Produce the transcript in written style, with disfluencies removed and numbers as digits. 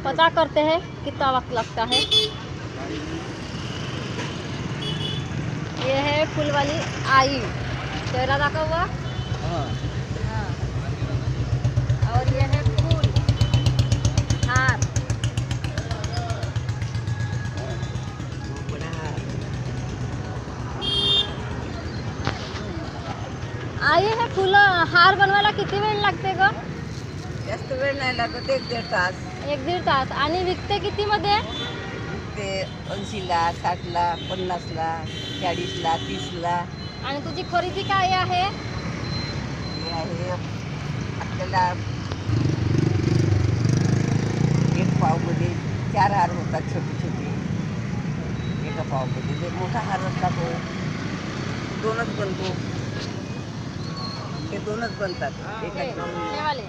पता करते हैं कितना वक्त लगता है। ये है फूल वाली आई, चेहरा रखा हुआ। हाँ। और ये है फूल हार। आई है फूल हार बनवायला किती वेळ लागते ग? जास्त वेळ नाही लागत, 1-1.5 तास. 1-1.5 तास. आणि विकते किती मध्ये? ते 80ला, 60ला, 50ला, 40ला, 30ला. आणि तुझी खरेदी काय आहे? हे आहे आपल्याला 1 पावमध्ये 4 हार होतात छोटे छोटे. एका पावमध्ये जर मोठा हार असला तो 2च बनतो. ते 2च बनतात. हे वाले